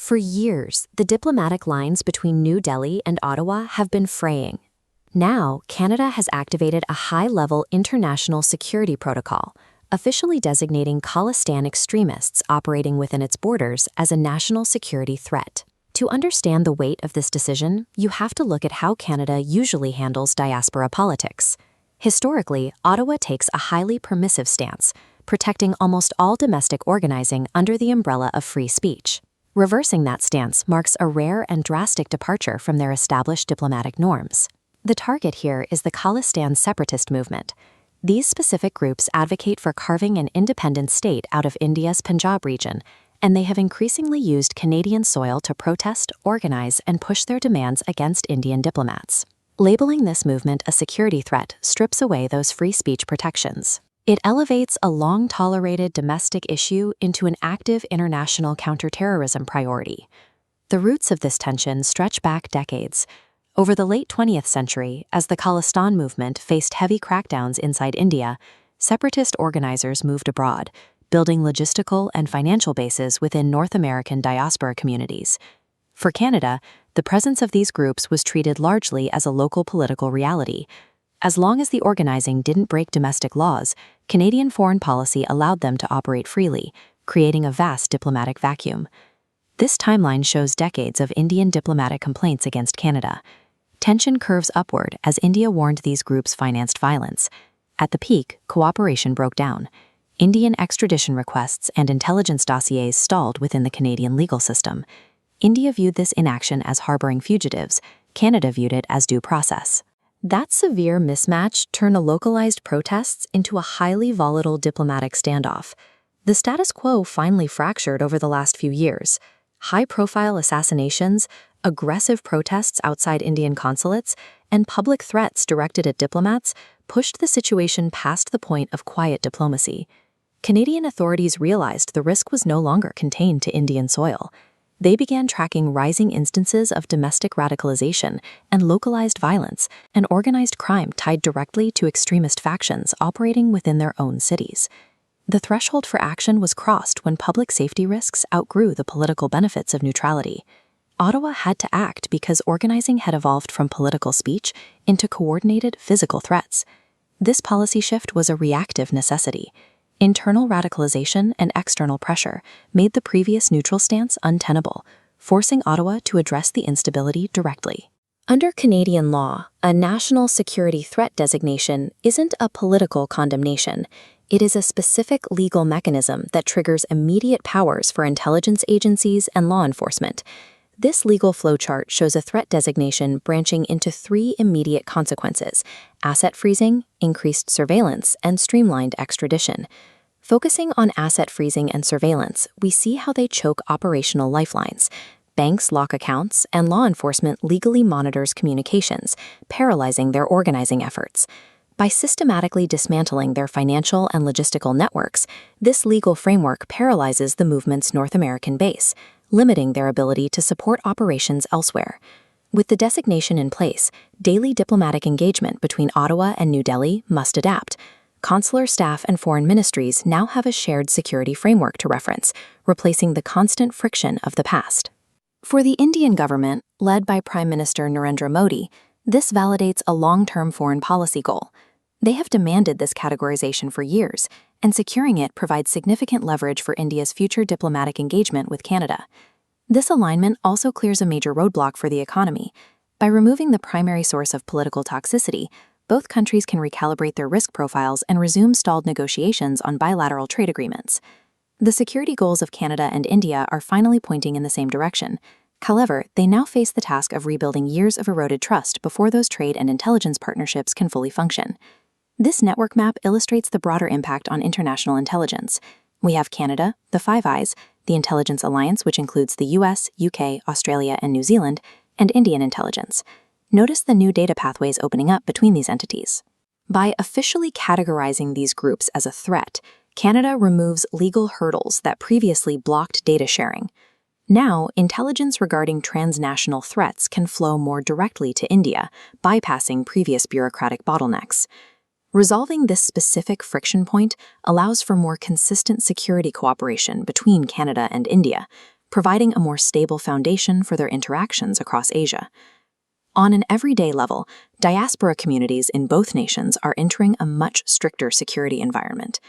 For years, the diplomatic lines between New Delhi and Ottawa have been fraying. Now, Canada has activated a high-level international security protocol, officially designating Khalistan extremists operating within its borders as a national security threat. To understand the weight of this decision, you have to look at how Canada usually handles diaspora politics. Historically, Ottawa takes a highly permissive stance, protecting almost all domestic organizing under the umbrella of free speech. Reversing that stance marks a rare and drastic departure from their established diplomatic norms. The target here is the Khalistan separatist movement. These specific groups advocate for carving an independent state out of India's Punjab region, and they have increasingly used Canadian soil to protest, organize, and push their demands against Indian diplomats. Labeling this movement a security threat strips away those free speech protections. It elevates a long-tolerated domestic issue into an active international counterterrorism priority. The roots of this tension stretch back decades. Over the late 20th century, as the Khalistan movement faced heavy crackdowns inside India, separatist organizers moved abroad, building logistical and financial bases within North American diaspora communities. For Canada, the presence of these groups was treated largely as a local political reality. As long as the organizing didn't break domestic laws, Canadian foreign policy allowed them to operate freely, creating a vast diplomatic vacuum. This timeline shows decades of Indian diplomatic complaints against Canada. Tension curves upward as India warned these groups financed violence. At the peak, cooperation broke down. Indian extradition requests and intelligence dossiers stalled within the Canadian legal system. India viewed this inaction as harboring fugitives. Canada viewed it as due process. That severe mismatch turned localized protests into a highly volatile diplomatic standoff. The status quo finally fractured over the last few years. High-profile assassinations, aggressive protests outside Indian consulates, and public threats directed at diplomats pushed the situation past the point of quiet diplomacy. Canadian authorities realized the risk was no longer contained to Indian soil. They began tracking rising instances of domestic radicalization and localized violence and organized crime tied directly to extremist factions operating within their own cities. The threshold for action was crossed when public safety risks outgrew the political benefits of neutrality. Ottawa had to act because organizing had evolved from political speech into coordinated physical threats. This policy shift was a reactive necessity. Internal radicalization and external pressure made the previous neutral stance untenable, forcing Ottawa to address the instability directly. Under Canadian law, a national security threat designation isn't a political condemnation. It is a specific legal mechanism that triggers immediate powers for intelligence agencies and law enforcement. This legal flowchart shows a threat designation branching into 3 immediate consequences: asset freezing, increased surveillance, and streamlined extradition. Focusing on asset freezing and surveillance, we see how they choke operational lifelines. Banks lock accounts, and law enforcement legally monitors communications, paralyzing their organizing efforts. By systematically dismantling their financial and logistical networks, this legal framework paralyzes the movement's North American base, limiting their ability to support operations elsewhere. With the designation in place, daily diplomatic engagement between Ottawa and New Delhi must adapt. Consular staff and foreign ministries now have a shared security framework to reference, replacing the constant friction of the past. For the Indian government, led by Prime Minister Narendra Modi, this validates a long-term foreign policy goal. They have demanded this categorization for years, and securing it provides significant leverage for India's future diplomatic engagement with Canada. This alignment also clears a major roadblock for the economy. By removing the primary source of political toxicity, both countries can recalibrate their risk profiles and resume stalled negotiations on bilateral trade agreements. The security goals of Canada and India are finally pointing in the same direction. However, they now face the task of rebuilding years of eroded trust before those trade and intelligence partnerships can fully function. This network map illustrates the broader impact on international intelligence. We have Canada, the Five Eyes, the Intelligence Alliance, which includes the US, UK, Australia, and New Zealand, and Indian intelligence. Notice the new data pathways opening up between these entities. By officially categorizing these groups as a threat, Canada removes legal hurdles that previously blocked data sharing. Now, intelligence regarding transnational threats can flow more directly to India, bypassing previous bureaucratic bottlenecks. Resolving this specific friction point allows for more consistent security cooperation between Canada and India, providing a more stable foundation for their interactions across Asia. On an everyday level, diaspora communities in both nations are entering a much stricter security environment.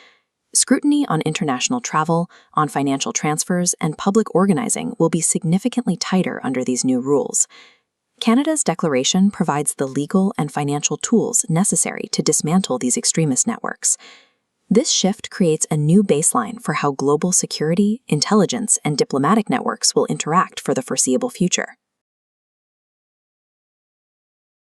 Scrutiny on international travel, on financial transfers, and public organizing will be significantly tighter under these new rules. Canada's declaration provides the legal and financial tools necessary to dismantle these extremist networks. This shift creates a new baseline for how global security, intelligence, and diplomatic networks will interact for the foreseeable future.